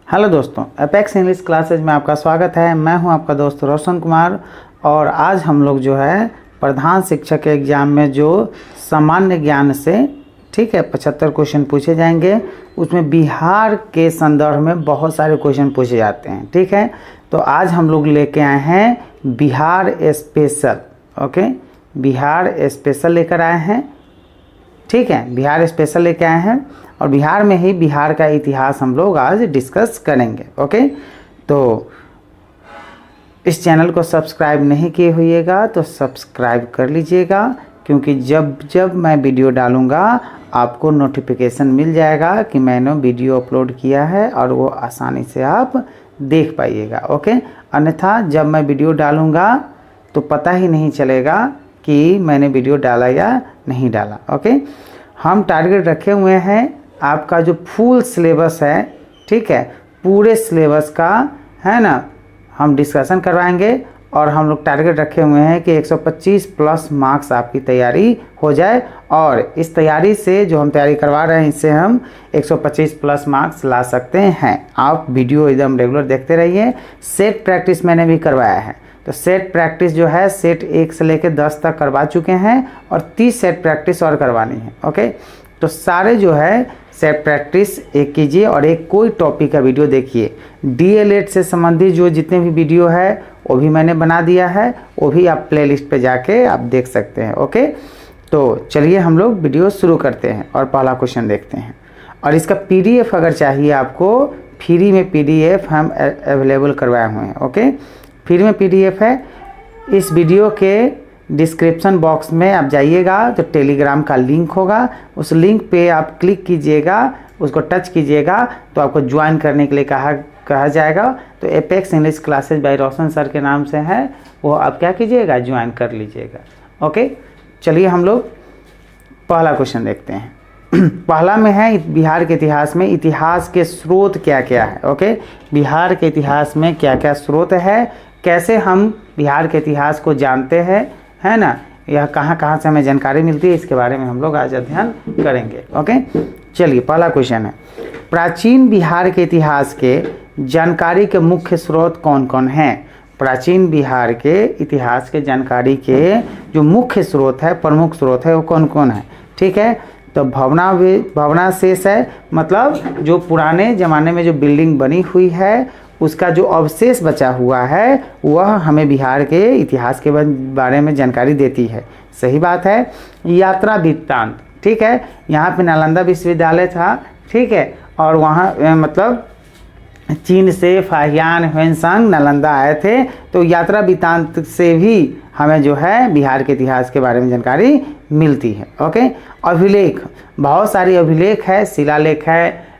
Hello दोस्तों, apex English classes में आपका स्वागत है। मैं हूं आपका दोस्त रोशन कुमार और आज हम लोग जो है प्रधान शिक्षक के एग्ज़ाम में जो सामान्य ज्ञान से 75 क्वेश्चन पूछे जाएंगे। उसमें बिहार के संदर्भ में बहुत सारे क्वेश्चन पूछे जाते हैं। ठीक है, तो आज हम लोग लेके आए हैं Bihar special. Okay, Bihar special लेकर आए हैं। ठीक है, बिहार स्पेशल लेके आए हैं और बिहार में ही बिहार का इतिहास हम लोग आज डिस्कस करेंगे। ओके, तो इस चैनल को सब्सक्राइब नहीं किए हुइएगा तो सब्सक्राइब कर लीजिएगा, क्योंकि जब मैं वीडियो डालूँगा आपको नोटिफिकेशन मिल जाएगा कि मैंने वीडियो अपलोड किया है और वो आसानी से आप देख पाइएगा। ओके, अन्यथा जब मैं वीडियो डालूँगा तो पता ही नहीं चलेगा कि मैंने वीडियो डाला या नहीं डाला। ओके, हम टारगेट रखे हुए हैं आपका जो फुल सिलेबस है, ठीक है, पूरे सिलेबस का है ना, हम डिस्कशन करवाएंगे और हम लोग टारगेट रखे हुए हैं कि 125 प्लस मार्क्स आपकी तैयारी हो जाए। और इस तैयारी से जो हम तैयारी करवा रहे हैं इससे हम 125 प्लस मार्क्स ला सकते हैं। आप वीडियो एकदम रेगुलर देखते रहिए। सेट प्रैक्टिस मैंने भी करवाया है, तो सेट प्रैक्टिस जो है सेट 1 से लेकर 10 तक करवा चुके हैं और 30 सेट प्रैक्टिस और करवानी है। ओके, तो सारे जो है सेट प्रैक्टिस एक कीजिए और एक कोई टॉपिक का वीडियो देखिए। डीएलएड से संबंधित जो जितने भी वीडियो है वो भी मैंने बना दिया है, वो भी आप प्लेलिस्ट पे जाके आप देख सकते हैं। ओके, तो चलिए हम लोग वीडियो शुरू करते हैं और पहला क्वेश्चन देखते हैं। और इसका पीडीएफ अगर चाहिए आपको, फ्री में पीडीएफ हम अवेलेबल करवाए हुए हैं। ओके, फ्री में पीडीएफ है। इस वीडियो के डिस्क्रिप्शन बॉक्स में आप जाइएगा तो टेलीग्राम का लिंक होगा, उस लिंक पे आप क्लिक कीजिएगा, उसको टच कीजिएगा तो आपको ज्वाइन करने के लिए कहा जाएगा। तो एपेक्स इंग्लिश क्लासेज बाय रोशन सर के नाम से है, वो आप क्या कीजिएगा, ज्वाइन कर लीजिएगा। ओके, चलिए हम लोग पहला क्वेश्चन देखते हैं। पहला में है बिहार के इतिहास में इतिहास के स्रोत क्या क्या है। ओके, बिहार के इतिहास में क्या क्या स्रोत है, कैसे हम बिहार के इतिहास को जानते हैं, है ना, यह कहाँ कहाँ से हमें जानकारी मिलती है, इसके बारे में हम लोग आज अध्ययन करेंगे। ओके, चलिए पहला क्वेश्चन है, प्राचीन बिहार के इतिहास के जानकारी के मुख्य स्रोत कौन कौन हैं। प्राचीन बिहार के इतिहास के जानकारी के जो मुख्य स्रोत है, प्रमुख स्रोत है, वो कौन कौन है। ठीक है, तो भवनावशेष है, मतलब जो पुराने ज़माने में जो बिल्डिंग बनी हुई है उसका जो अवशेष बचा हुआ है वह हमें बिहार के इतिहास के बारे में जानकारी देती है। सही बात है। यात्रा वृत्तांत, ठीक है, यहाँ पे नालंदा विश्वविद्यालय था, ठीक है, और वहाँ मतलब चीन से फाहियान ह्वेनसांग नालंदा आए थे, तो यात्रा वृत्तांत से भी हमें जो है बिहार के इतिहास के बारे में जानकारी मिलती है। ओके, अभिलेख, बहुत सारी अभिलेख है, शिलालेख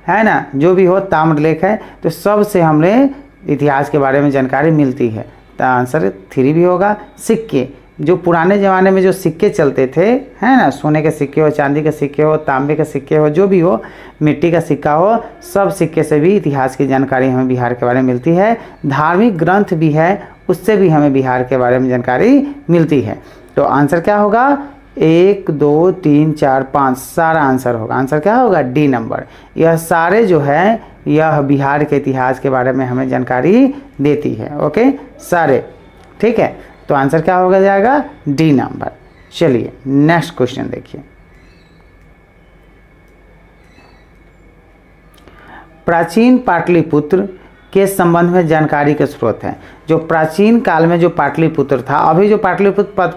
है ना, जो भी हो, ताम्रलेख है, तो सब से हमें इतिहास के बारे में जानकारी मिलती है। तो आंसर 3 भी होगा। सिक्के, जो पुराने ज़माने में जो सिक्के चलते थे, है ना, सोने के सिक्के हो, चांदी के सिक्के हो, तांबे के सिक्के हो, जो भी हो, मिट्टी का सिक्का हो, सब सिक्के से भी इतिहास की जानकारी हमें बिहार के बारे में मिलती है। धार्मिक ग्रंथ भी है, उससे भी हमें बिहार के बारे में जानकारी मिलती है। तो आंसर क्या होगा, 1 2 3 4 5 सारा आंसर होगा। आंसर क्या होगा, डी नंबर। यह सारे जो है यह बिहार के इतिहास के बारे में हमें जानकारी देती है। ओके, सारे, ठीक है, तो आंसर क्या होगा जाएगा, डी नंबर। चलिए नेक्स्ट क्वेश्चन देखिए। प्राचीन पाटलिपुत्र के संबंध में जानकारी के स्रोत हैं। जो प्राचीन काल में जो पाटलिपुत्र था, अभी जो पाटलिपुत्र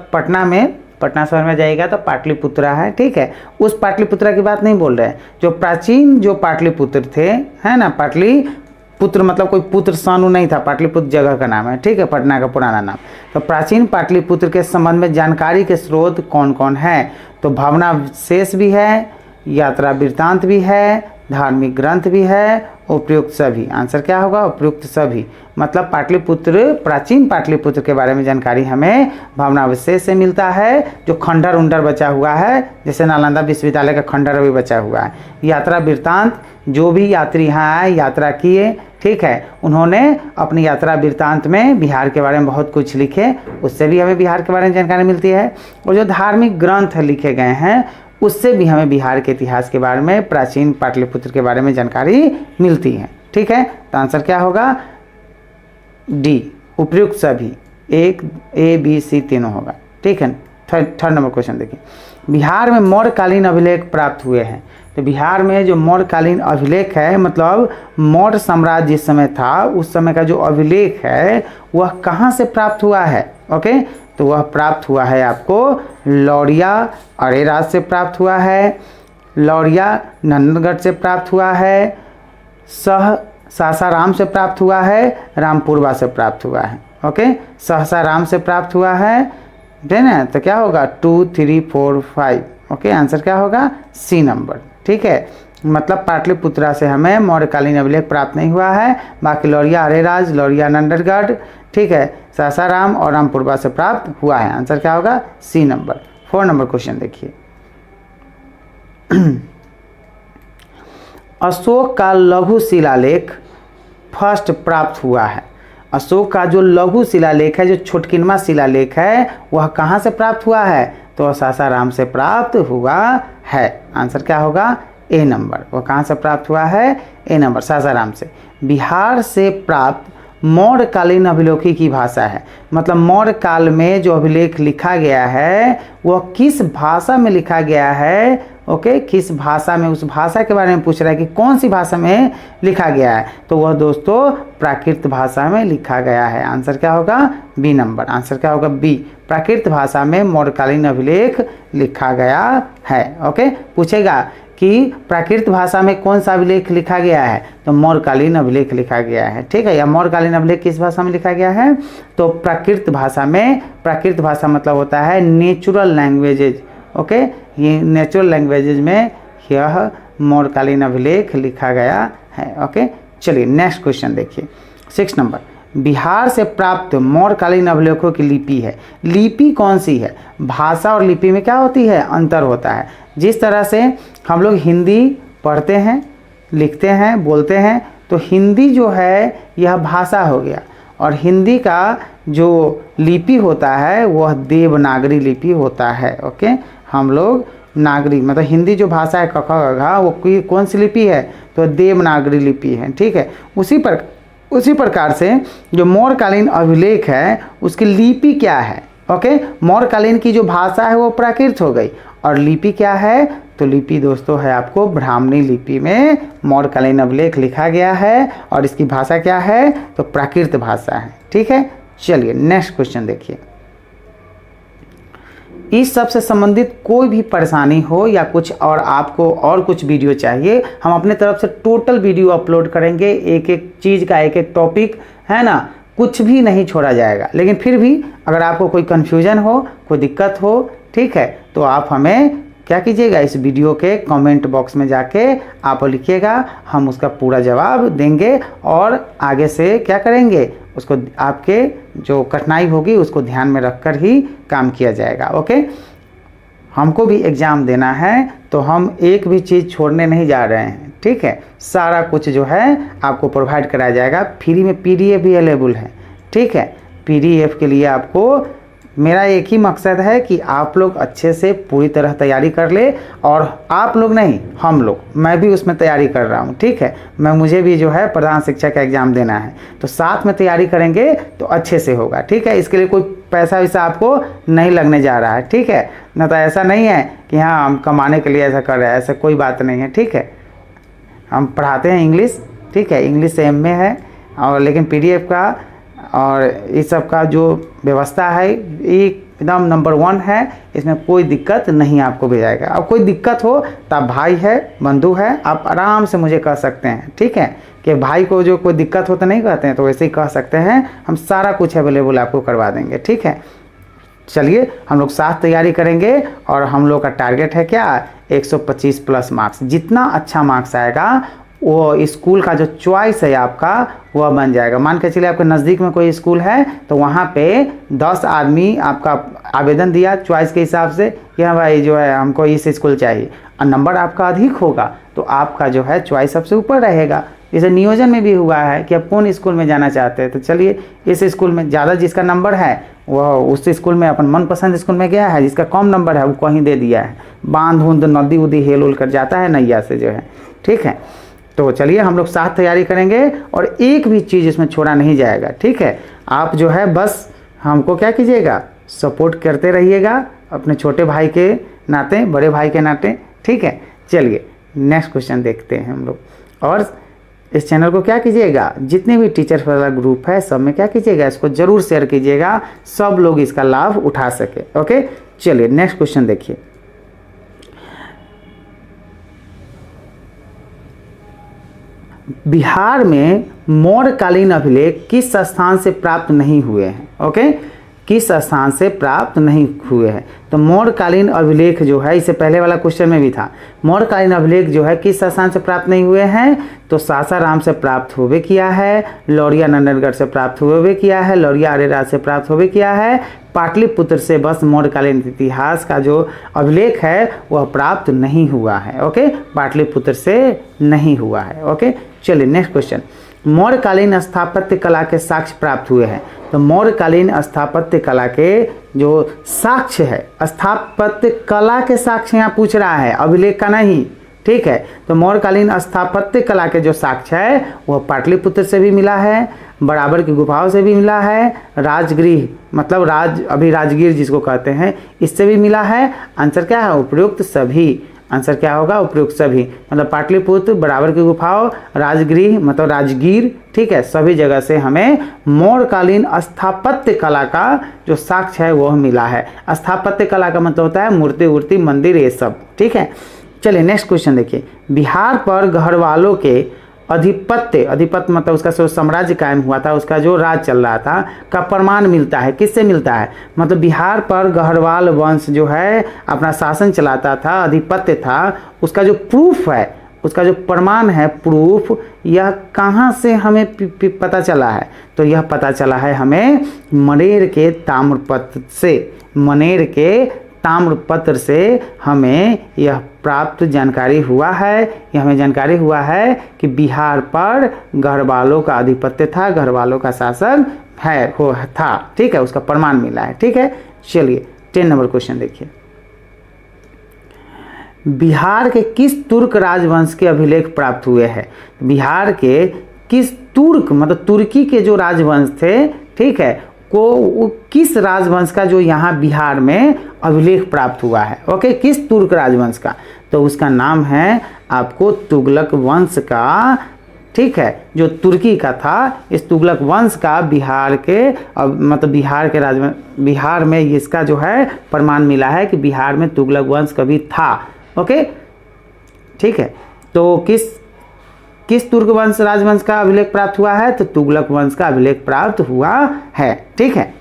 पटना शहर में जाएगा तो पाटलिपुत्रा है, ठीक है, उस पाटलिपुत्रा की बात नहीं बोल रहे हैं। जो प्राचीन जो पाटलिपुत्र थे, है ना, पाटलिपुत्र मतलब कोई पुत्र सानु नहीं था, पाटलिपुत्र जगह का नाम है, ठीक है, पटना का पुराना नाम। तो प्राचीन पाटलिपुत्र के संबंध में जानकारी के स्रोत कौन कौन है, तो भवनावशेष भी है, यात्रा वृत्तांत भी है, धार्मिक ग्रंथ भी है, उपयुक्त सभी। आंसर क्या होगा, उपयुक्त सभी। मतलब पाटलिपुत्र, प्राचीन पाटलिपुत्र के बारे में जानकारी हमें भवनावशेष से मिलता है, जो खंडर उंडर बचा हुआ है, जैसे नालंदा विश्वविद्यालय का खंडर भी बचा हुआ है। यात्रा वृत्तांत, जो भी यात्री यहाँ आए, यात्रा किए, ठीक है, उन्होंने अपनी यात्रा वृत्तांत में बिहार के बारे में बहुत कुछ लिखे, उससे भी हमें बिहार के बारे में जानकारी मिलती है। और जो धार्मिक ग्रंथ लिखे गए हैं उससे भी हमें बिहार के इतिहास के बारे में, प्राचीन पाटलिपुत्र के बारे में जानकारी मिलती है। ठीक है, तो आंसर क्या होगा डी, उपयुक्त सभी, एक ए बी सी तीनों होगा। ठीक है, थर्ड नंबर क्वेश्चन देखिए, बिहार में मौर्यकालीन अभिलेख प्राप्त हुए हैं। तो बिहार में जो मौर्यकालीन अभिलेख है, मतलब मौर्य साम्राज्य जिस समय था उस समय का जो अभिलेख है वह कहाँ से प्राप्त हुआ है? ओके, तो वह प्राप्त हुआ है आपको लौरिया अरेराज से प्राप्त हुआ है, लौरिया नंदनगढ़ से प्राप्त हुआ है, सासाराम से प्राप्त हुआ है, रामपुरवा से प्राप्त हुआ है। ओके, सासाराम से प्राप्त हुआ है, ठीक है, तो क्या होगा 2 3 4 5। ओके, आंसर क्या होगा सी नंबर। ठीक है, मतलब पाटलिपुत्रा से हमें मौर्यकालीन अभिलेख प्राप्त नहीं हुआ है, बाकी लौरिया अरेराज, लौरिया नंदनगढ़, ठीक है, सासाराम और रामपुरवा से प्राप्त हुआ है। आंसर क्या होगा सी नंबर। 4 नंबर क्वेश्चन देखिए, अशोक का लघु शिलालेख फर्स्ट प्राप्त हुआ है। अशोक का जो लघु शिलालेख है, जो छोटकिनमा शिलालेख है, वह कहाँ से प्राप्त हुआ है? तो सासाराम से प्राप्त हुआ है। आंसर क्या होगा ए नंबर। वह कहाँ से प्राप्त हुआ है? ए नंबर, सासाराम से। बिहार से प्राप्त मौर्यकालीन अभिलेखों की भाषा है, मतलब मौर्य काल में जो अभिलेख लिखा गया है वह किस भाषा में लिखा गया है? ओके, किस भाषा में, उस भाषा के बारे में पूछ रहा है कि कौन सी भाषा में लिखा गया है। तो वह दोस्तों प्राकृत भाषा में लिखा गया है। आंसर क्या होगा बी नंबर। आंसर क्या होगा बी, प्राकृत भाषा में मौर्यकालीन अभिलेख लिखा गया है। ओके, पूछेगा कि प्राकृत भाषा में कौन सा अभिलेख लिखा गया है? तो मौर्यकालीन अभिलेख लिखा गया है। ठीक है, या मौर्यकालीन अभिलेख किस भाषा में लिखा गया है? तो प्राकृत भाषा में। प्राकृत भाषा मतलब होता है नेचुरल लैंग्वेजेज। ओके, ये नेचुरल लैंग्वेजेज में यह मौर्यकालीन अभिलेख लिखा गया है। ओके, चलिए नेक्स्ट क्वेश्चन देखिए, 6 नंबर, बिहार से प्राप्त मौर्यकालीन अभिलेखों की लिपि है। लिपि कौन सी है? भाषा और लिपि में क्या होती है? अंतर होता है। जिस तरह से हम लोग हिंदी पढ़ते हैं, लिखते हैं, बोलते हैं, तो हिंदी जो है यह भाषा हो गया, और हिंदी का जो लिपि होता है वह देवनागरी लिपि होता है। ओके, हम लोग नागरी मतलब हिंदी जो भाषा है क ख ग घ, वो कौन सी लिपि है? तो देवनागरी लिपि है। ठीक है, उसी प्रकार से जो मौर्यकालीन अभिलेख है उसकी लिपि क्या है? ओके, मौर्यकालीन की जो भाषा है वो प्राकृत हो गई, और लिपि क्या है? तो लिपि दोस्तों है आपको ब्राह्मणी लिपि में मौर्यकालीन अभिलेख लिखा गया है, और इसकी भाषा क्या है? तो प्राकृत भाषा है। ठीक है, चलिए नेक्स्ट क्वेश्चन देखिए, इस सब से संबंधित कोई भी परेशानी हो या कुछ और आपको और कुछ वीडियो चाहिए, हम अपने तरफ से टोटल वीडियो अपलोड करेंगे, एक एक चीज़ का एक एक टॉपिक है ना, कुछ भी नहीं छोड़ा जाएगा। लेकिन फिर भी अगर आपको कोई कन्फ्यूजन हो, कोई दिक्कत हो, ठीक है, तो आप हमें क्या कीजिएगा, इस वीडियो के कमेंट बॉक्स में जाके आप लिखिएगा, हम उसका पूरा जवाब देंगे, और आगे से क्या करेंगे, उसको आपके जो कठिनाई होगी उसको ध्यान में रखकर ही काम किया जाएगा। ओके, हमको भी एग्ज़ाम देना है, तो हम एक भी चीज़ छोड़ने नहीं जा रहे हैं। ठीक है, सारा कुछ जो है आपको प्रोवाइड कराया जाएगा। फ्री में PDF भी अवेलेबल है। ठीक है, PDF के लिए आपको मेरा एक ही मकसद है कि आप लोग अच्छे से पूरी तरह तैयारी कर ले, और आप लोग नहीं, हम लोग, मैं भी उसमें तैयारी कर रहा हूँ। ठीक है, मुझे भी जो है प्रधान शिक्षक का एग्ज़ाम देना है, तो साथ में तैयारी करेंगे तो अच्छे से होगा। ठीक है, इसके लिए कोई पैसा वैसा आपको नहीं लगने जा रहा है। ठीक है ना, तो ऐसा नहीं है कि हाँ हम कमाने के लिए ऐसा कर रहे हैं, ऐसा कोई बात नहीं है। ठीक है, हम पढ़ाते हैं इंग्लिश। ठीक है, इंग्लिश से MA है, और लेकिन PDF का और इस सब का जो व्यवस्था है एकदम नंबर 1 है, इसमें कोई दिक्कत नहीं आपको भी जाएगा। अब कोई दिक्कत हो तो आप भाई है, बंधु है, आप आराम से मुझे कह सकते हैं। ठीक है, कि भाई को जो कोई दिक्कत हो तो नहीं कहते हैं, तो वैसे ही कह सकते हैं, हम सारा कुछ अवेलेबल आपको करवा देंगे। ठीक है, चलिए हम लोग साथ तैयारी करेंगे, और हम लोग का टारगेट है क्या, 125 प्लस मार्क्स। जितना अच्छा मार्क्स आएगा वो स्कूल का जो चॉइस है आपका वह बन जाएगा। मान के चलिए आपके नज़दीक में कोई स्कूल है, तो वहाँ पे 10 आदमी आपका आवेदन दिया चॉइस के हिसाब से कि हाँ भाई जो है हमको इस स्कूल चाहिए, और नंबर आपका अधिक होगा तो आपका जो है चॉइस सबसे ऊपर रहेगा। जैसे नियोजन में भी हुआ है कि आप कौन स्कूल में जाना चाहते हैं, तो चलिए इस स्कूल में ज़्यादा जिसका नंबर है वह उस स्कूल में अपन मनपसंद स्कूल में गया है, जिसका कम नंबर है वो कहीं दे दिया है। बांध उंध नदी उदी हेल उल कर जाता है नैया से जो है। ठीक है, तो चलिए हम लोग साथ तैयारी करेंगे और एक भी चीज़ इसमें छोड़ा नहीं जाएगा, ठीक है। आप जो है बस हमको क्या कीजिएगा, सपोर्ट करते रहिएगा अपने छोटे भाई के नाते, बड़े भाई के नाते, ठीक है। चलिए नेक्स्ट क्वेश्चन देखते हैं हम लोग। और इस चैनल को क्या कीजिएगा, जितने भी टीचर्स वाला ग्रुप है सब में क्या कीजिएगा, इसको ज़रूर शेयर कीजिएगा, सब लोग इसका लाभ उठा सके। ओके, चलिए नेक्स्ट क्वेश्चन देखिए। बिहार में मौर्यकालीन अभिलेख किस स्थान से प्राप्त नहीं हुए हैं? ओके, किस स्थान से प्राप्त नहीं हुए हैं? तो मौर्यकालीन अभिलेख जो है, इससे पहले वाला क्वेश्चन में भी था, मौर्यकालीन अभिलेख जो है किस स्थान से प्राप्त नहीं हुए हैं? तो सासाराम से प्राप्त हुए किया है, लौरिया नंदनगढ़ से प्राप्त हुए किया है, लौरिया अरेराज से प्राप्त हुए किया है, पाटलिपुत्र से बस मौर्यकालीन इतिहास का जो अभिलेख है वह प्राप्त नहीं हुआ है। ओके, पाटलिपुत्र से नहीं हुआ है। ओके, चलिए नेक्स्ट क्वेश्चन। मौर्यकालीन स्थापत्य कला के साक्ष्य प्राप्त हुए हैं। तो मौर्यकालीन स्थापत्य कला के जो साक्ष्य है, स्थापत्य कला के साक्ष्य यहाँ पूछ रहा है, अभिलेख का नहीं, ठीक है। तो मौर्यकालीन स्थापत्य कला के जो साक्ष्य है वह पाटलिपुत्र से भी मिला है, बराबर की गुफाओं से भी मिला है, राजगृह मतलब अभी राजगीर जिसको कहते हैं, इससे भी मिला है। आंसर क्या है, उपयुक्त सभी। आंसर क्या होगा, उपयुक्त सभी, मतलब पाटलिपुत्र, बराबर की गुफाओं, राजगृह मतलब राजगीर, ठीक है, सभी जगह से हमें मौर्यकालीन स्थापत्य कला का जो साक्ष्य है वह मिला है। स्थापत्य कला का मतलब होता है मूर्ति वूर्ति, मंदिर, ये सब, ठीक है। चलिए नेक्स्ट क्वेश्चन देखिए। बिहार पर गढ़वालों के अधिपत्य मतलब उसका जो साम्राज्य कायम हुआ था, उसका जो राज चल रहा था, का प्रमाण मिलता है, किससे मिलता है? मतलब बिहार पर गढ़वाल वंश जो है अपना शासन चलाता था, अधिपत्य था, उसका जो प्रूफ है, उसका जो प्रमाण है, प्रूफ, यह कहाँ से हमें पता चला है? तो यह पता चला है हमें मनेर के ताम्रपत्र से। मनेर के ताम्रपत्र से हमें यह प्राप्त जानकारी हुआ है, यह हमें जानकारी हुआ है कि बिहार पर गढ़वालों का आधिपत्य था, गढ़वालों का शासन है हो था, ठीक है, उसका प्रमाण मिला है, ठीक है। चलिए 10 नंबर क्वेश्चन देखिए। बिहार के किस तुर्क राजवंश के अभिलेख प्राप्त हुए हैं? बिहार के किस तुर्क मतलब तुर्की के जो राजवंश थे, ठीक है, को किस राजवंश का जो यहाँ बिहार में अभिलेख प्राप्त हुआ है? ओके, किस तुर्क राजवंश का? तो उसका नाम है आपको तुगलक वंश का, ठीक है, जो तुर्की का था। इस तुगलक वंश का बिहार के मतलब बिहार में इसका जो है प्रमाण मिला है कि बिहार में तुगलक वंश कभी था। ओके, ठीक है। तो किस तुर्क वंश राजवंश का अभिलेख प्राप्त हुआ है? तो तुगलक वंश का अभिलेख प्राप्त हुआ है, ठीक है।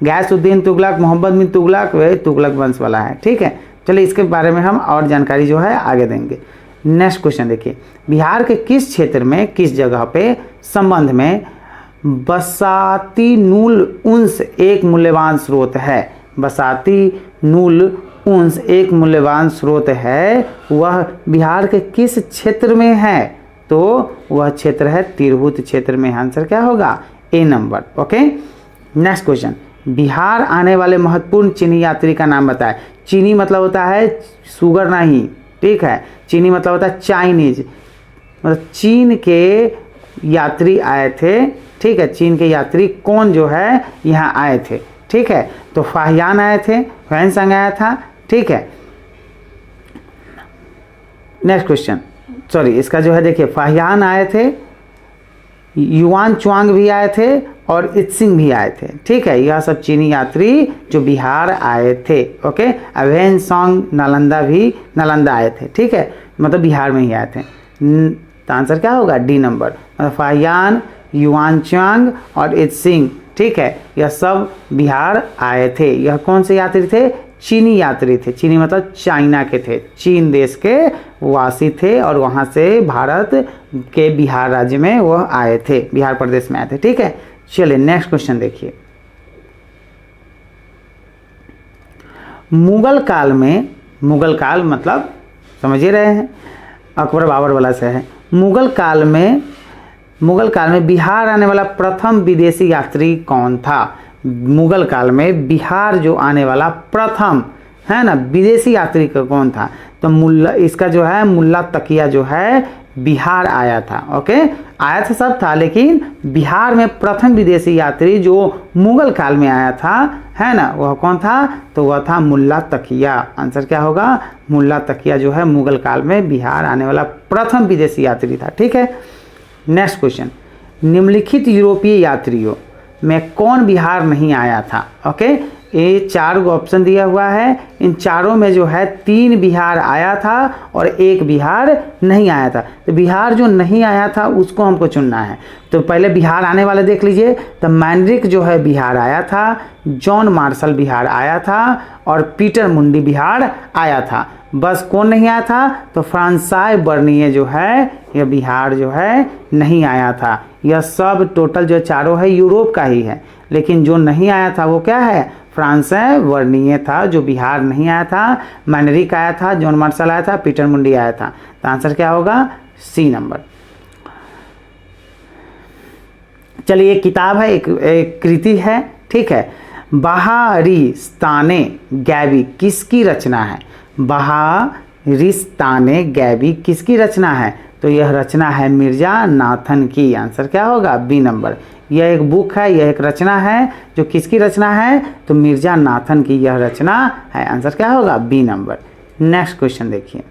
गयासुद्दीन तुगलक, मोहम्मद बिन तुगलक, वह तुगलक वंश वाला है, ठीक है। चलिए इसके बारे में हम और जानकारी जो है आगे देंगे। नेक्स्ट क्वेश्चन देखिए। बिहार के किस क्षेत्र में, किस जगह पे संबंध में बसाती नूल उंस एक मूल्यवान स्रोत है? बसाती नूल उंस एक मूल्यवान स्रोत है, वह बिहार के किस क्षेत्र में है? तो वह क्षेत्र है तिरहुत क्षेत्र में। आंसर क्या होगा, A number. Okay, next question. Bihar आने वाले महत्वपूर्ण चीनी यात्री का नाम बताएं। चीनी मतलब होता है शुगर नहीं, ठीक है, चीनी मतलब होता है चाइनीज, मतलब चीन के यात्री आए थे, ठीक है। चीन के यात्री कौन जो है यहाँ आए थे, ठीक है। तो फाहियान आए थे, ह्वेनसांग आया था, ठीक है। नेक्स्ट क्वेश्चन, सॉरी, इसका जो है देखिए, फाहियान आए थे, युआन चुआंग भी आए थे और इत्सिंग भी आए थे, ठीक है। यह सब चीनी यात्री जो बिहार आए थे। ओके, ह्वेनसांग नालंदा आए थे, ठीक है, मतलब बिहार में ही आए थे। तो आंसर क्या होगा, डी नंबर। मतलब फाहियान, युआन चुआंग और इत्सिंग, ठीक है, यह सब बिहार आए थे। यह कौन से यात्री थे? चीनी यात्री थे। चीनी मतलब चाइना के थे, चीन देश के वासी थे और वहाँ से भारत के बिहार राज्य में वह आए थे, बिहार प्रदेश में आए थे, ठीक है। चलिए नेक्स्ट क्वेश्चन देखिए। मुगल काल में, मुगल काल मतलब समझ ही रहे हैं, अकबर बाबर वाला से है। मुगल काल में बिहार आने वाला प्रथम विदेशी यात्री कौन था? मुगल काल में बिहार जो आने वाला प्रथम है ना, विदेशी यात्री का कौन था, तो मुल्ला, इसका जो है मुल्ला तकिया जो है बिहार आया था। ओके, आया था सब था, लेकिन बिहार में प्रथम विदेशी यात्री जो मुगल काल में आया था, है ना, वह कौन था, तो वह था मुल्ला तकिया। आंसर क्या होगा, मुल्ला तकिया जो है मुगल काल में बिहार आने वाला प्रथम विदेशी यात्री था। ठीक है, नेक्स्ट क्वेश्चन, निम्नलिखित यूरोपीय यात्रियों में कौन बिहार नहीं आया था। ओके, ये 4 ऑप्शन दिया हुआ है, इन चारों में जो है 3 बिहार आया था और 1 बिहार नहीं आया था। तो बिहार जो नहीं आया था उसको हमको चुनना है। तो पहले बिहार आने वाले देख लीजिए, तो मैंड्रिक जो है बिहार आया था, जॉन मार्शल बिहार आया था और पीटर मुंडी बिहार आया था। बस कौन नहीं आया था, तो फ्रांसाई बर्निए जो है यह बिहार जो है नहीं आया था। यह सब टोटल जो चारों है यूरोप का ही है, लेकिन जो नहीं आया था वो क्या है, फ्रांसाई बर्निए था जो बिहार नहीं आया था। मैंड्रिक आया था, जॉन मार्शल आया था, पीटर मुंडी आया था। तो आंसर क्या होगा, सी नंबर। चलिए, एक किताब है, एक कृति है, ठीक है, बहारिस्ताने गैबी किसकी रचना है। बहारिस्ताने गैबी किसकी रचना है, तो यह रचना है मिर्जा नाथन की। आंसर क्या होगा, बी नंबर। यह एक बुक है, यह एक रचना है, जो किसकी रचना है, तो मिर्जा नाथन की यह रचना है। आंसर क्या होगा, बी नंबर। नेक्स्ट क्वेश्चन देखिए,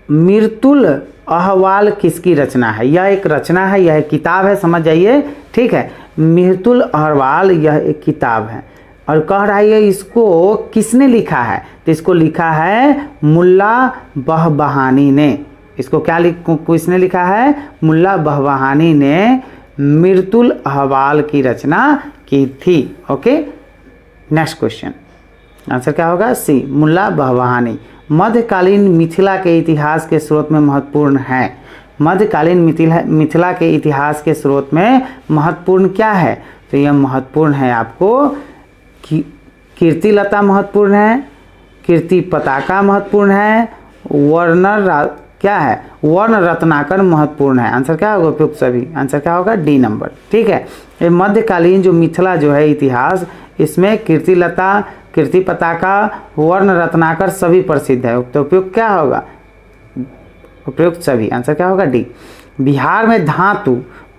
मिर्तुल अहवाल किसकी रचना है। यह एक रचना है, यह एक किताब है, समझ जाइए। ठीक है, मिर्तुल अहवाल यह एक किताब है और कह रहा है इसको किसने लिखा है, तो इसको लिखा है मुल्ला बहबहानी ने। इसको क्या किसने लिखा है, मुल्ला बहबहानी ने मिर्तुल अहवाल की रचना की थी। ओके, नेक्स्ट क्वेश्चन, आंसर क्या होगा, सी, मुल्ला बहबहानी। मध्यकालीन मिथिला के इतिहास के स्रोत में महत्वपूर्ण है। मध्यकालीन मिथिला के इतिहास के स्रोत में महत्वपूर्ण क्या है, तो यह महत्वपूर्ण है आपको कीर्तिलता महत्वपूर्ण है, कीर्ति पताका महत्वपूर्ण है, क्या है, वर्ण रत्नाकर महत्वपूर्ण है। आंसर क्या होगा, उपयुक्त सभी। आंसर क्या होगा, डी नंबर। ठीक है, ये मध्यकालीन जो मिथिला जो है इतिहास, इसमें कीर्तिलता, कीर्ति पताका, वर्ण रत्नाकर सभी प्रसिद्ध है। तो उपयुक्त क्या होगा, उपयुक्त सभी। आंसर क्या होगा, डी। बिहार में धातु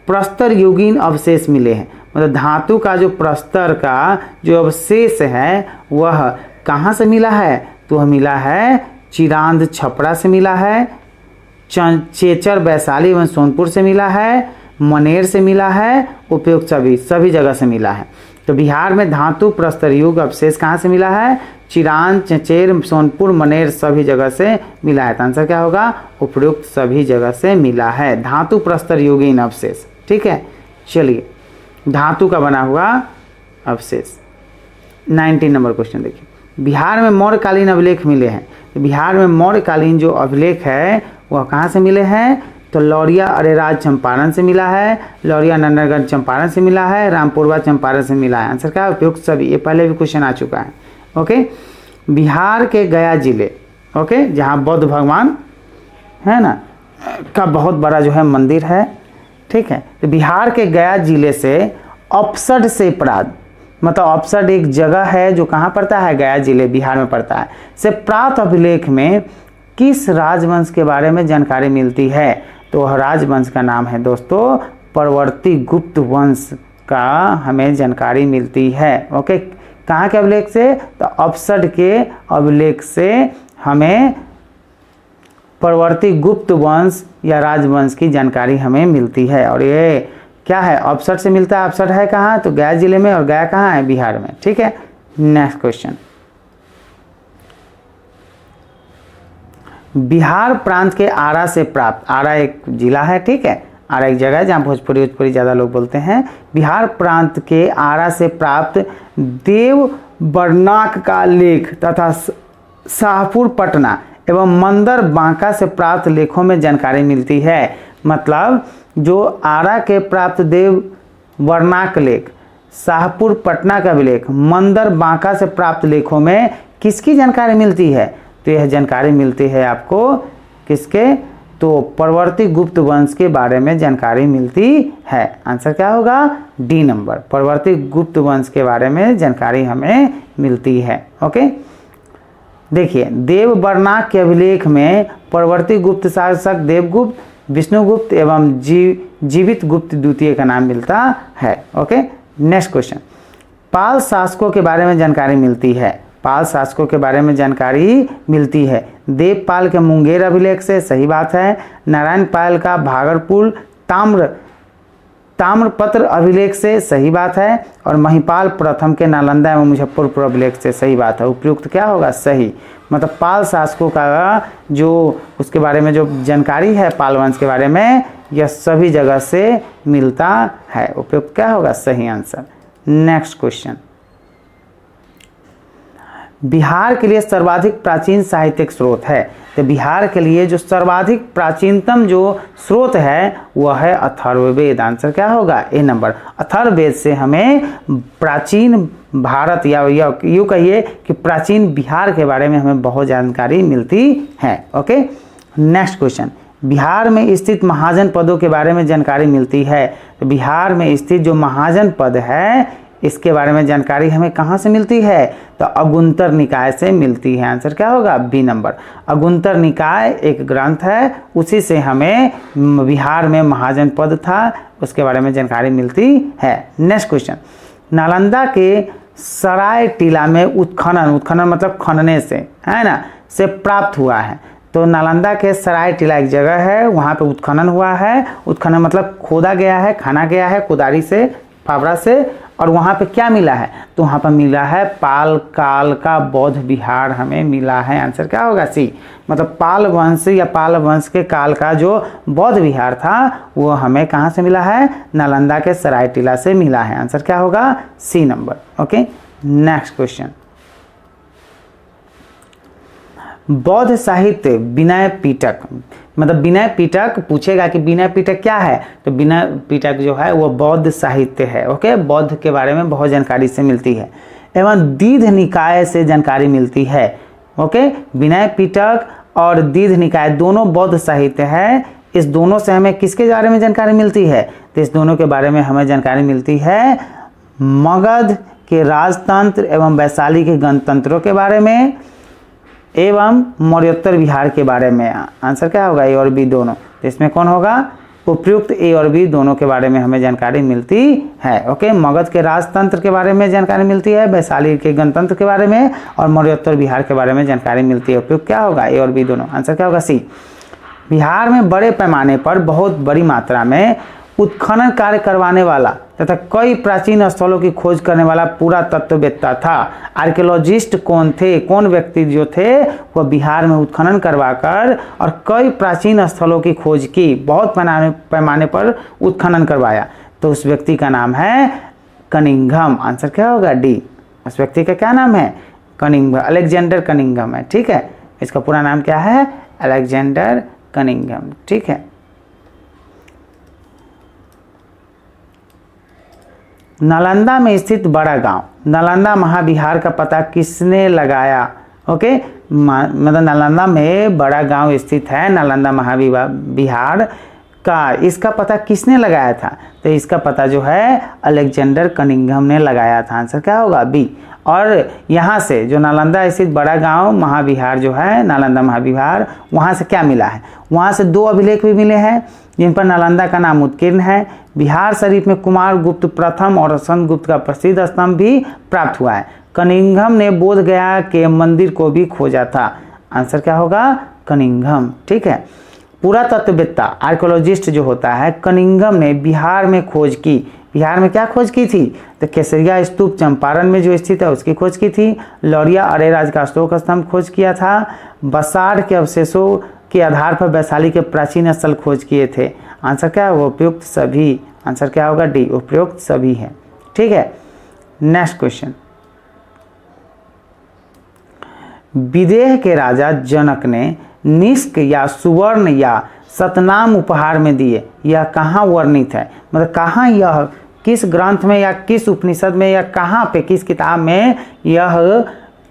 प्रस्तर युगीन अवशेष मिले हैं, मतलब धातु का जो प्रस्तर का जो अवशेष है वह कहाँ से मिला है, तो वह मिला है चिरांद छपरा से मिला है, चेचर वैशाली एवं सोनपुर से मिला है, मनेर से मिला है, उपयुक्त सभी जगह से मिला है। तो बिहार में धातु प्रस्तर युग अवशेष कहाँ से मिला है, चिरांद, चेचेर, सोनपुर, मनेर सभी जगह से मिला है। तो आंसर क्या होगा, उपयुक्त सभी जगह से मिला है धातु प्रस्तर युगीन अवशेष। ठीक है, चलिए, धातु का बना हुआ अवशेष। 19 नंबर क्वेश्चन देखिए, बिहार में मौर्यकालीन अभिलेख मिले हैं। तो बिहार में मौर्यकालीन जो अभिलेख है वह कहाँ से मिले हैं, तो लौरिया अरेराज चंपारण से मिला है, लौरिया नंदनगढ़ चंपारण से मिला है, रामपुरवा चंपारण से मिला है। आंसर क्या है, उपयुक्त सभी। ये पहले भी क्वेश्चन आ चुका है। ओके, बिहार के गया जिले, ओके, जहाँ बुद्ध भगवान है ना का बहुत बड़ा जो है मंदिर है। ठीक है, तो बिहार के गया जिले से अपसड से प्राप्त, मतलब अपसड एक जगह है जो कहाँ पड़ता है, गया जिले बिहार में पड़ता है, से प्राप्त अभिलेख में किस राजवंश के बारे में जानकारी मिलती है, तो वह राजवंश का नाम है दोस्तों परवर्ती गुप्त वंश का हमें जानकारी मिलती है। ओके, कहाँ के अभिलेख से, तो अपसड के अभिलेख से हमें परवर्ती गुप्त वंश या राजवंश की जानकारी हमें मिलती है। और ये क्या है, अपसड से मिलता है। अपसड है कहाँ, तो गया जिले में, और गया कहाँ है, बिहार में। ठीक है, नेक्स्ट क्वेश्चन, बिहार प्रांत के आरा से प्राप्त, आरा एक जिला है, ठीक है, आरा एक जगह है जहाँ भोजपुरी ज़्यादा लोग बोलते हैं। बिहार प्रांत के आरा से प्राप्त देव बरनाक का लेख तथा शाहपुर पटना एवं मंदर बांका से प्राप्त लेखों में जानकारी मिलती है। मतलब जो आरा के प्राप्त देव वर्णाक लेख, शाहपुर पटना का लेख, मंदर बांका से प्राप्त लेखों में किसकी जानकारी मिलती है, तो यह जानकारी मिलती है आपको किसके, तो परवर्ती गुप्त वंश के बारे में जानकारी मिलती है। आंसर क्या होगा? डी नंबर, परवर्ती गुप्त वंश के बारे में जानकारी हमें मिलती है। ओके, देखिए देवबर्माक के अभिलेख में परवर्ती गुप्त शासक देवगुप्त, विष्णुगुप्त एवं जीवित गुप्त द्वितीय का नाम मिलता है। ओके, नेक्स्ट क्वेश्चन, पाल शासकों के बारे में जानकारी मिलती है। पाल शासकों के बारे में जानकारी मिलती है देवपाल के मुंगेर अभिलेख से, सही बात है। नारायण पाल का भागलपुर ताम्रपत्र अभिलेख से, सही बात है। और महिपाल प्रथम के नालंदा एवं मुजफ्फरपुर अभिलेख से, सही बात है। उपयुक्त क्या होगा? सही। मतलब पाल शासकों का जो उसके बारे में जो जानकारी है पाल वंश के बारे में, यह सभी जगह से मिलता है। उपयुक्त क्या होगा? सही आंसर। नेक्स्ट क्वेश्चन, बिहार के लिए सर्वाधिक प्राचीन साहित्यिक स्रोत है। तो बिहार के लिए जो सर्वाधिक प्राचीनतम जो स्रोत है वह है अथर्ववेद। आंसर क्या होगा? A number. अथर्ववेद से हमें प्राचीन भारत या यूँ कहिए कि प्राचीन बिहार के बारे में हमें बहुत जानकारी मिलती है। ओके, नेक्स्ट क्वेश्चन, बिहार में स्थित महाजन पदों के बारे में जानकारी मिलती है। तो बिहार में स्थित जो महाजन पद है इसके बारे में जानकारी हमें कहाँ से मिलती है? तो अगुंतर निकाय से मिलती है। आंसर क्या होगा? B number. अगुंतर निकाय एक ग्रंथ है, उसी से हमें बिहार में महाजन पद था उसके बारे में जानकारी मिलती है। नेक्स्ट क्वेश्चन, नालंदा के सराय टीला में उत्खनन मतलब खनने से, है ना, से प्राप्त हुआ है। तो नालंदा के सराय टीला एक जगह है, वहाँ पे उत्खनन हुआ है। उत्खनन मतलब खोदा गया है, खाना गया है कुदारी से, फावड़ा से, और वहाँ पे क्या मिला है? तो वहाँ पर मिला है पाल काल का बौद्ध विहार हमें मिला है। आंसर क्या होगा? सी। मतलब पाल वंश या पाल वंश के काल का जो बौद्ध विहार था वो हमें कहाँ से मिला है? नालंदा के सराय टीला से मिला है। आंसर क्या होगा? C number. Okay, next question, बौद्ध साहित्य विनय पिटक, मतलब विनय पिटक पूछेगा कि विनय पिटक क्या है? तो विनय पिटक जो है वो बौद्ध साहित्य है। ओके, बौद्ध के बारे में बहुत जानकारी से मिलती है एवं दीध निकाय से जानकारी मिलती है। ओके, विनय पिटक और दीध निकाय दोनों बौद्ध साहित्य है। इस दोनों से हमें किसके बारे में जानकारी मिलती है? तो इस दोनों के बारे में हमें जानकारी मिलती है मगध के राजतंत्र एवं वैशाली के गणतंत्रों के बारे में एवं मौर्योत्तर विहार के बारे में। आंसर क्या होगा? ए और बी दोनों। तो इसमें कौन होगा? उपयुक्त ए और बी दोनों के बारे में हमें जानकारी मिलती है। ओके, मगध के राजतंत्र के बारे में जानकारी मिलती है, वैशाली के गणतंत्र के बारे में और मौर्योत्तर विहार के बारे में जानकारी मिलती है। उपयुक्त क्या होगा? ए और बी दोनों। आंसर क्या होगा? सी। बिहार में बड़े पैमाने पर बहुत बड़ी मात्रा में उत्खनन कार्य करवाने वाला तथा कई प्राचीन स्थलों की खोज करने वाला पुरातत्ववेत्ता था। आर्कियोलॉजिस्ट कौन थे? कौन व्यक्ति जो थे वह बिहार में उत्खनन करवाकर और कई प्राचीन स्थलों की खोज की, बहुत पैमाने पर उत्खनन करवाया। तो उस व्यक्ति का नाम है कनिंघम। आंसर क्या होगा? डी। उस व्यक्ति का क्या नाम है? कनिंघम, अलेक्जेंडर कनिंघम है। ठीक है, इसका पूरा नाम क्या है? Alexander Cunningham. ठीक है, नालंदा में स्थित बड़ा गांव, नालंदा महाविहार का पता किसने लगाया? ओके, मतलब नालंदा में बड़ा गांव स्थित है, नालंदा महाविहार का, इसका पता किसने लगाया था? तो इसका पता जो है अलेक्जेंडर कनिंघम ने लगाया था। आंसर क्या होगा? बी। और यहाँ से जो नालंदा स्थित बड़ा गांव महाविहार जो है, नालंदा महाविहार, वहाँ से क्या मिला है? वहाँ से दो अभिलेख भी मिले हैं जिन पर नालंदा का नाम उत्कीर्ण है। बिहार शरीफ में कुमार गुप्त प्रथम और संत गुप्त का प्रसिद्ध स्तंभ भी प्राप्त हुआ है। कनिंघम ने बोध गया के मंदिर को भी खोजा था। आंसर क्या होगा? कनिंघम। ठीक है, पुरातत्ववेत्ता आर्कियोलॉजिस्ट जो होता है कनिंघम ने बिहार में खोज की। बिहार में क्या खोज की थी? तो केसरिया स्तूप चंपारण में जो स्थित है उसकी खोज की थी। लौरिया अरेराज का अशोक स्तंभ खोज किया था। बसाड़ के अवशेषों के आधार पर वैशाली के प्राचीन स्थल खोज किए थे। आंसर क्या होगा? उपयुक्त सभी। आंसर क्या होगा? डी, उपयुक्त सभी है। ठीक है, नेक्स्ट क्वेश्चन, विदेह के राजा जनक ने निष्क या सुवर्ण या सतनाम उपहार में दिए, यह कहाँ वर्णित है? मतलब कहाँ, यह किस ग्रंथ में या किस उपनिषद में या कहाँ पे, किस किताब में यह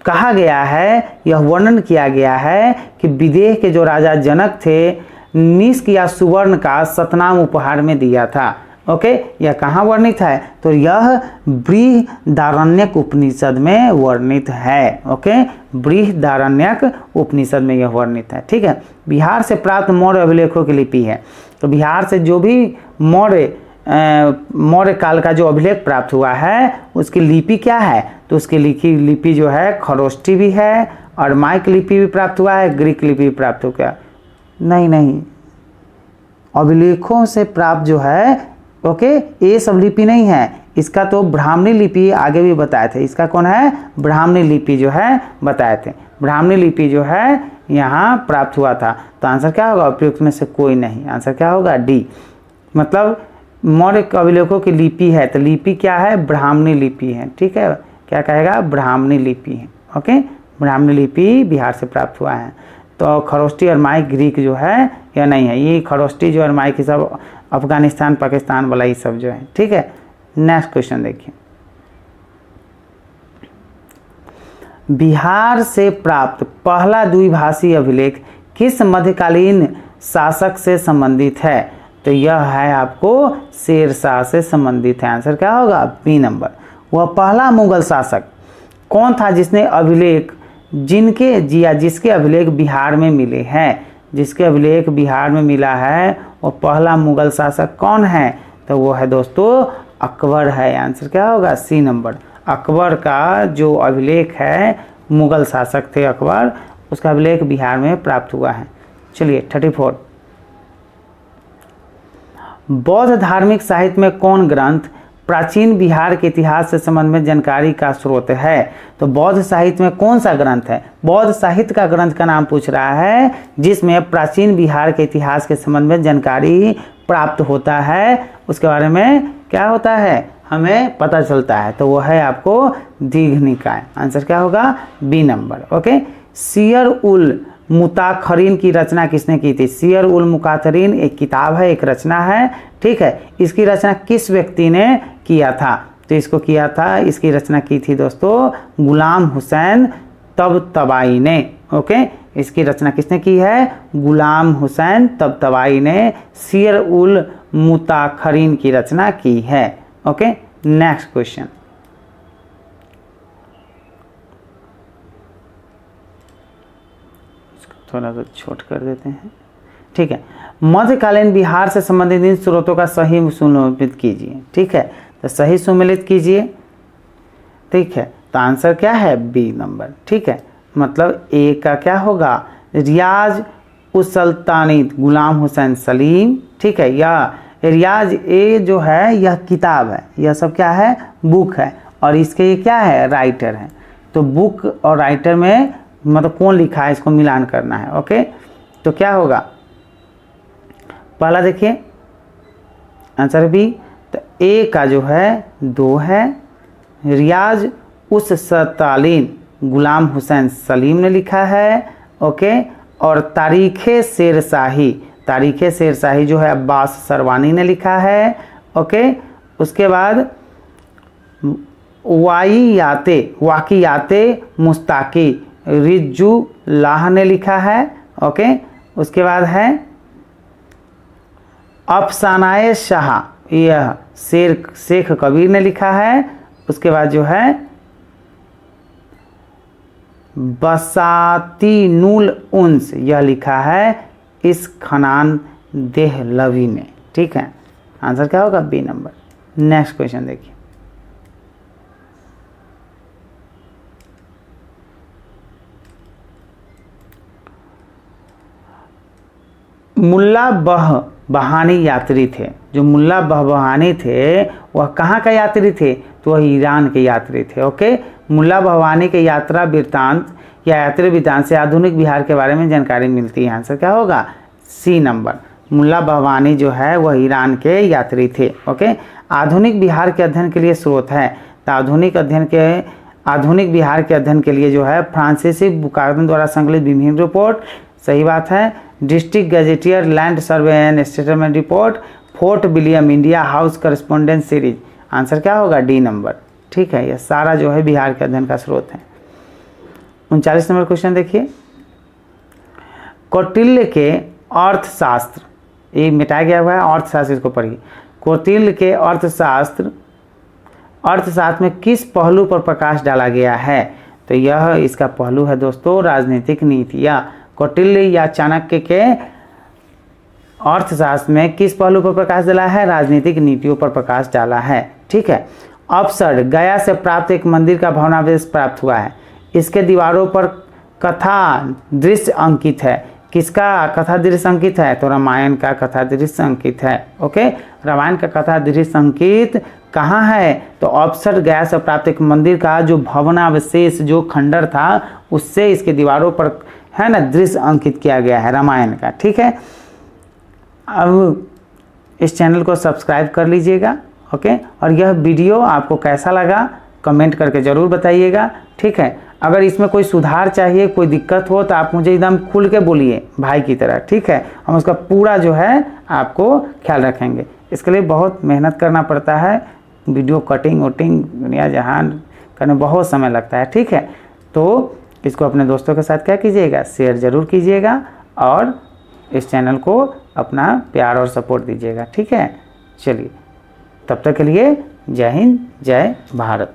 कहा गया है, यह वर्णन किया गया है कि विदेह के जो राजा जनक थे निष्क या सुवर्ण का सतनाम उपहार में दिया था। ओके, यह कहाँ वर्णित है? तो यह बृहदारण्यक उपनिषद में वर्णित है। ओके, बृहदारण्यक उपनिषद में यह वर्णित है। ठीक है, बिहार से प्राप्त मौर्य अभिलेखों की लिपि है। तो बिहार से जो भी मौर्य काल का जो अभिलेख प्राप्त हुआ है उसकी लिपि क्या है? तो उसकी लिपि जो है खरोष्ठी भी है, और माइक लिपि भी प्राप्त हुआ है, ग्रीक लिपि भी प्राप्त हो गया। नहीं, अभिलेखों से प्राप्त जो है ओके, ये सब लिपि नहीं है, इसका तो ब्राह्मणी लिपि आगे भी बताए थे। इसका कौन है? ब्राह्मणी लिपि जो है बताए थे। ब्राह्मणी लिपि जो है यहाँ प्राप्त हुआ था। तो आंसर क्या होगा? उपयुक्त में से कोई नहीं। आंसर क्या होगा? डी। मतलब मौर्य अभिलेखों की लिपि है, तो लिपि क्या है? ब्राह्मणी लिपि है। ठीक है, क्या कहेगा? ब्राह्मणी लिपि है। ओके, ब्राह्मणी लिपि बिहार से प्राप्त हुआ है। तो खरोष्ठी और माइक ग्रीक जो है यह नहीं है। ये खरोष्ठी जो और माइक ये सब अफगानिस्तान पाकिस्तान वाला ये सब जो है। ठीक है, नेक्स्ट क्वेश्चन देखिए। बिहार से प्राप्त पहला द्विभाषी अभिलेख किस मध्यकालीन शासक से संबंधित है? तो यह है आपको शेरशाह से संबंधित है। आंसर क्या होगा? B number. वह पहला मुगल शासक कौन था जिसके अभिलेख बिहार में मिले हैं? जिसके अभिलेख बिहार में मिला है वो पहला मुगल शासक कौन है? तो वो है दोस्तों अकबर है। आंसर क्या होगा? C number. अकबर का जो अभिलेख है, मुगल शासक थे अकबर, उसका अभिलेख बिहार में प्राप्त हुआ है। चलिए 34। बौद्ध धार्मिक साहित्य में कौन ग्रंथ प्राचीन बिहार के इतिहास से संबंध में जानकारी का स्रोत है? तो बौद्ध साहित्य में कौन सा ग्रंथ है? बौद्ध साहित्य का ग्रंथ का नाम पूछ रहा है जिसमें प्राचीन बिहार के इतिहास के संबंध में जानकारी प्राप्त होता है, उसके बारे में क्या होता है हमें पता चलता है। तो वो है आपको दीघ निकाय। आंसर क्या होगा? B number. Okay, Siyar ul Mutakherin की रचना किसने की थी? सियर उल मुताखरीन एक किताब है, एक रचना है। ठीक है, इसकी रचना किस व्यक्ति ने किया था? तो इसको किया था, इसकी रचना की थी दोस्तों गुलाम हुसैन तबतबाई ने। ओके, इसकी रचना किसने की है? गुलाम हुसैन तबतबाई ने सियर उल मुताखरीन की रचना की है। Okay, next question. थोड़ा सा छोट कर देते हैं। ठीक है, मध्यकालीन बिहार से संबंधित इन स्रोतों का सही सुमेलित कीजिए। ठीक है, तो सही सुमेलित कीजिए। ठीक है, तो आंसर क्या है? B number. ठीक है, मतलब ए का क्या होगा? रियाज उस सुल्तानीत गुलाम हुसैन सलीम। ठीक है, यह रियाज ए जो है यह किताब है, यह सब क्या है? बुक है, और इसके ये क्या है? राइटर है। तो बुक और राइटर में मतलब कौन लिखा है इसको मिलान करना है। ओके, तो क्या होगा? पहला देखिए आंसर बी। तो ए का जो है 2 है, रियाज उस सतालीन गुलाम हुसैन सलीम ने लिखा है। ओके, और तारीख़े शेरशाही जो है अब्बास सरवानी ने लिखा है। ओके, उसके बाद वाक़ियाते मुस्ताकी रिज्जू लाह ने लिखा है। ओके, उसके बाद है अफसानाए शाह, यह शेख कबीर ने लिखा है। उसके बाद जो है बसातीनुल उन्स, यह लिखा है इस खनान देहलवी ने। ठीक है, आंसर क्या होगा? B number. नेक्स्ट क्वेश्चन देखिए। मुल्ला बहानी यात्री थे। जो मुल्ला बहानी थे वह कहाँ का यात्री थे? तो वह ईरान के यात्री थे। ओके, मुल्ला बहानी के यात्रा वृत्तांत या यात्री वृत्तांत से आधुनिक बिहार के बारे में जानकारी मिलती है। आंसर क्या होगा? C number. मुल्ला बहानी जो है वह ईरान के यात्री थे। ओके, आधुनिक बिहार के अध्ययन के लिए स्रोत है। तो आधुनिक बिहार के अध्ययन के लिए जो है फ्रांसीसी बुकार्दन द्वारा संकलित विभिन्न रिपोर्ट, सही बात है, district gazetteer land survey and statement report, fort William India house correspondence series. Answer क्या होगा? D number. ठीक है, यह सारा जो है बिहार के अध्ययन का स्रोत है। 39 नंबर क्वेश्चन देखिए। कौटिल्य के अर्थशास्त्र, ये मिटाया गया हुआ है, अर्थशास्त्र इसको पढ़िए। कौटिल्य के अर्थशास्त्र में किस पहलू पर प्रकाश डाला गया है? तो यह इसका पहलू है दोस्तों राजनीतिक नीतियाँ। कौटिल्य या चाणक्य के अर्थशास्त्र में किस पहलू पर प्रकाश डाला है? राजनीतिक नीतियों पर प्रकाश डाला है। ठीक है। अपसर, गया से प्राप्त एक मंदिर का भग्नावशेष प्राप्त हुआ है। इसके दीवारों पर कथा दृश्य अंकित है। किसका कथा दृश्य अंकित है? तो रामायण का कथा दृश्य अंकित है। ओके, रामायण का कथा दृश्य अंकित कहाँ है? तो अपसर, गया से प्राप्त एक मंदिर का जो भग्नावशेष जो खंडर था उससे इसके दीवारों पर है ना दृश्य अंकित किया गया है रामायण का। ठीक है। अब इस चैनल को सब्सक्राइब कर लीजिएगा। ओके, और यह वीडियो आपको कैसा लगा कमेंट करके ज़रूर बताइएगा। ठीक है। अगर इसमें कोई सुधार चाहिए, कोई दिक्कत हो तो आप मुझे एकदम खुल के बोलिए भाई की तरह। ठीक है, हम उसका पूरा जो है आपको ख्याल रखेंगे। इसके लिए बहुत मेहनत करना पड़ता है, वीडियो कटिंग वटिंग दुनिया जहान करने बहुत समय लगता है। ठीक है, तो इसको अपने दोस्तों के साथ क्या कीजिएगा, शेयर ज़रूर कीजिएगा और इस चैनल को अपना प्यार और सपोर्ट दीजिएगा। ठीक है, चलिए तब तक के लिए जय हिंद, जय भारत।